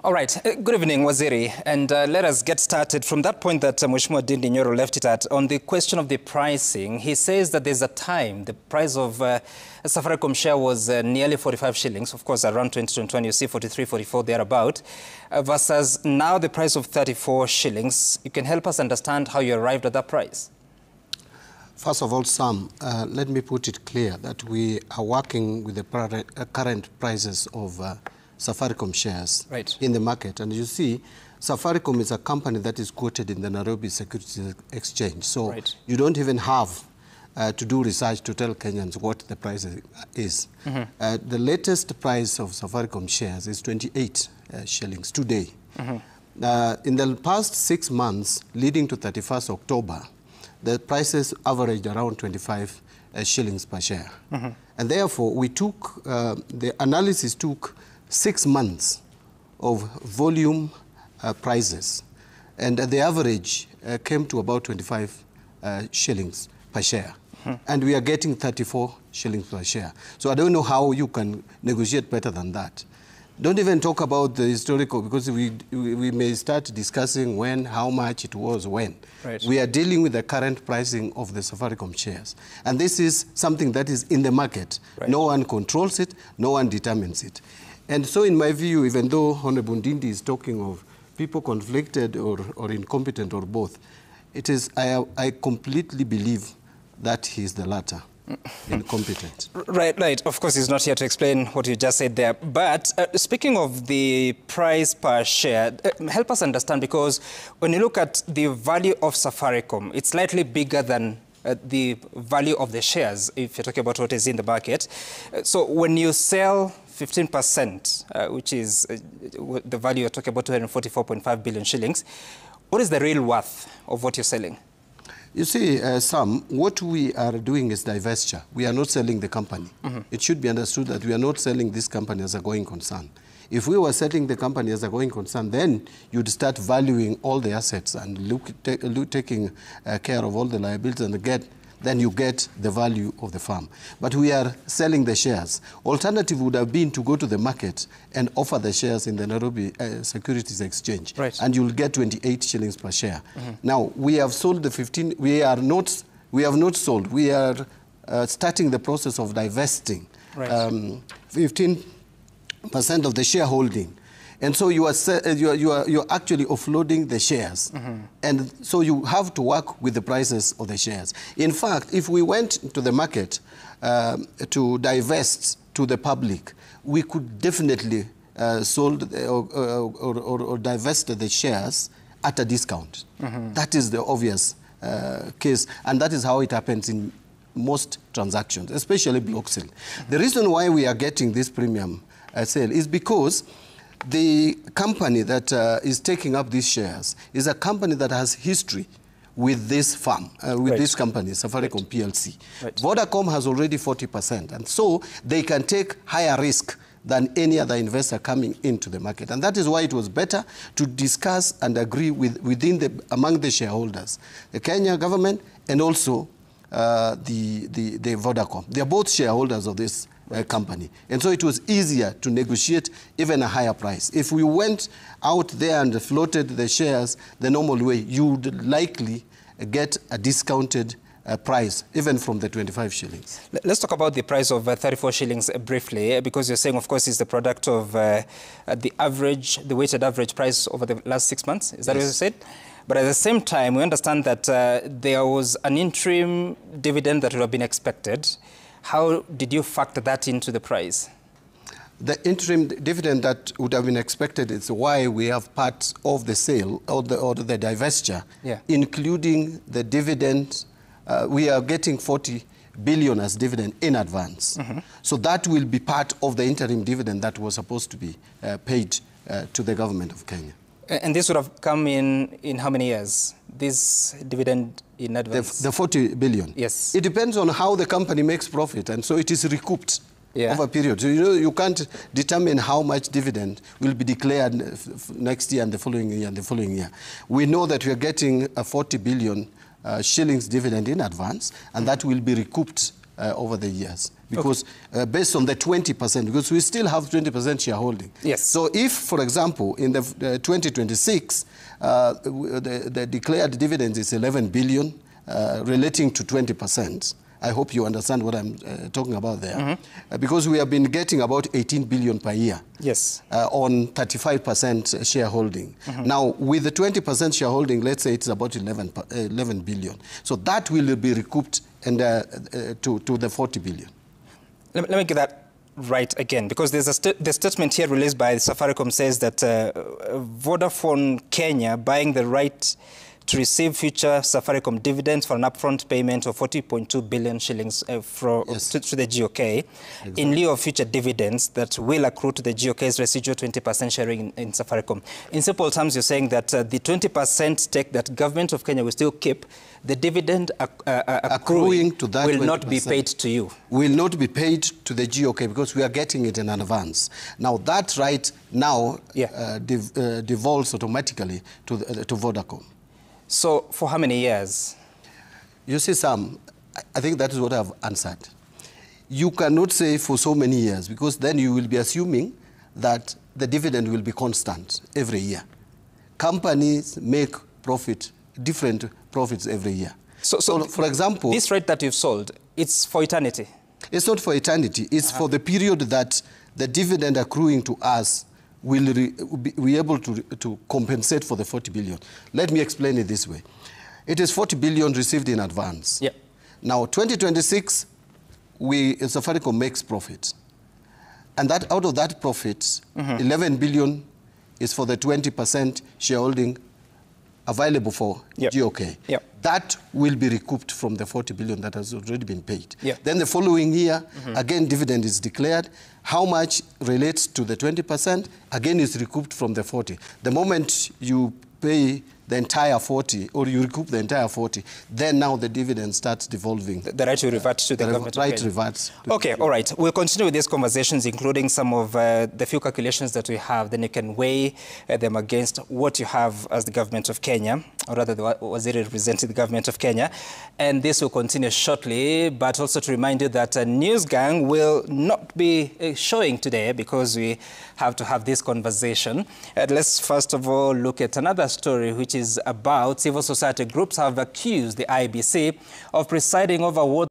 All right. Good evening, Waziri. And let us get started from that point that Mheshimiwa Ndindi Nyoro left it at. On the question of the pricing, he says that there's a time the price of a SAFARICOM share was nearly 45 shillings. Of course, around 2021, you see 43, 44 thereabout, versus now the price of 34 shillings. You can help us understand how you arrived at that price. First of all, Sam, let me put it clear that we are working with the current prices of SAFARICOM shares in the market. And you see, SAFARICOM is a company that is quoted in the Nairobi Securities Exchange. So you don't even have to do research to tell Kenyans what the price is. The latest price of SAFARICOM shares is 28 shillings today. In the past 6 months, leading to 31st October, the prices averaged around 25 shillings per share. And therefore, we took, the analysis took 6 months of volume prices. And the average came to about 25 shillings per share. And we are getting 34 shillings per share. So I don't know how you can negotiate better than that. Don't even talk about the historical, because we may start discussing when, how much it was, when. We are dealing with the current pricing of the SAFARICOM shares. And this is something that is in the market. No one controls it, no one determines it. And so in my view, even though Honorable Ndindi is talking of people conflicted or incompetent or both, it is, I completely believe that he is the latter. Incompetent. Right. Of course, he's not here to explain what you just said there. But speaking of the price per share, help us understand, because when you look at the value of SAFARICOM, it's slightly bigger than the value of the shares, if you're talking about what is in the market. So when you sell 15%, which is the value you're talking about, 244.5 billion shillings, what is the real worth of what you're selling? You see, Sam, what we are doing is divestiture. We are not selling the company. It should be understood that we are not selling this company as a going concern. If we were selling the company as a going concern, then you'd start valuing all the assets and taking care of all the liabilities, and then you get the value of the firm. But we are selling the shares. Alternative would have been to go to the market and offer the shares in the Nairobi Securities Exchange, and you'll get 28 shillings per share. Now, we have sold the 15, we have not sold. We are starting the process of divesting 15% of the shareholding. And so you're actually offloading the shares. And so you have to work with the prices of the shares. In fact, if we went to the market to divest to the public, we could definitely sold or divest the shares at a discount. That is the obvious case, and that is how it happens in most transactions, especially block sale. The reason why we are getting this premium sale is because the company that is taking up these shares is a company that has history with this firm, with this company, SAFARICOM PLC. Vodacom has already 40%, and so they can take higher risk than any other investor coming into the market. And that is why it was better to discuss and agree among the shareholders, the Kenya government and also the Vodacom. They are both shareholders of this company. And so it was easier to negotiate even a higher price. If we went out there and floated the shares the normal way, you would likely get a discounted price, even from the 25 shillings. Let's talk about the price of 34 shillings briefly, because you're saying, of course, it's the product of the weighted average price over the last 6 months. Is that what you said? But at the same time, we understand that there was an interim dividend that would have been expected. How did you factor that into the price? The interim dividend that would have been expected is why we have part of the sale or the divestiture, including the dividend. We are getting 40 billion as dividend in advance. So that will be part of the interim dividend that was supposed to be paid to the government of Kenya. And this would have come in how many years? This dividend in advance? The 40 billion? Yes. It depends on how the company makes profit, and so it is recouped over a period. So you can't determine how much dividend will be declared next year and the following year and the following year. We know that we are getting a 40 billion shillings dividend in advance, and that will be recouped over the years. because based on the 20%, because we still have 20% shareholding. Yes. So if, for example, in the 2026, the declared dividend is 11 billion, relating to 20%. I hope you understand what I'm talking about there. Because we have been getting about 18 billion per year. Yes. On 35% shareholding. Now, with the 20% shareholding, let's say it's about 11 billion. So that will be recouped and, to the 40 billion. Let me get that right again, because there's the statement here released by Safaricom says that Vodafone Kenya buying the right to receive future Safaricom dividends for an upfront payment of 40.2 billion shillings to the GoK, exactly, in lieu of future dividends that will accrue to the GoK's residual 20% sharing in Safaricom. In simple terms, you're saying that the 20% stake that government of Kenya will still keep, the dividend accruing to that will 20% not be paid to you. Will not be paid to the GoK because we are getting it in advance. Now, that right now devolves automatically to Vodacom. So, for how many years? You see, Sam, I think that is what I've answered. You cannot say for so many years, because then you will be assuming that the dividend will be constant every year. Companies make different profits every year. So for example, this right that you've sold, it's for eternity? It's not for eternity. It's for the period that the dividend accruing to us will be able to compensate for the 40 billion. Let me explain it this way. It is 40 billion received in advance. Yep. Now, 2026, Safaricom makes profit. And that out of that profit, 11 billion is for the 20% shareholding available for GoK. Yep. That will be recouped from the 40 billion that has already been paid. Yep. Then the following year, again, dividend is declared. How much relates to the 20%, again, is recouped from the 40. The moment you pay the entire 40, or you recoup the entire 40, then now the dividend starts devolving. The right to revert to the government. The right reverts. Okay, all right. We'll continue with these conversations, including some of the few calculations that we have. Then you can weigh them against what you have as the government of Kenya, or rather the Waziri representing the government of Kenya. And this will continue shortly, but also to remind you that News Gang will not be showing today because we have to have this conversation. Let's first of all look at another story, which is about civil society groups have accused the IBC of presiding over what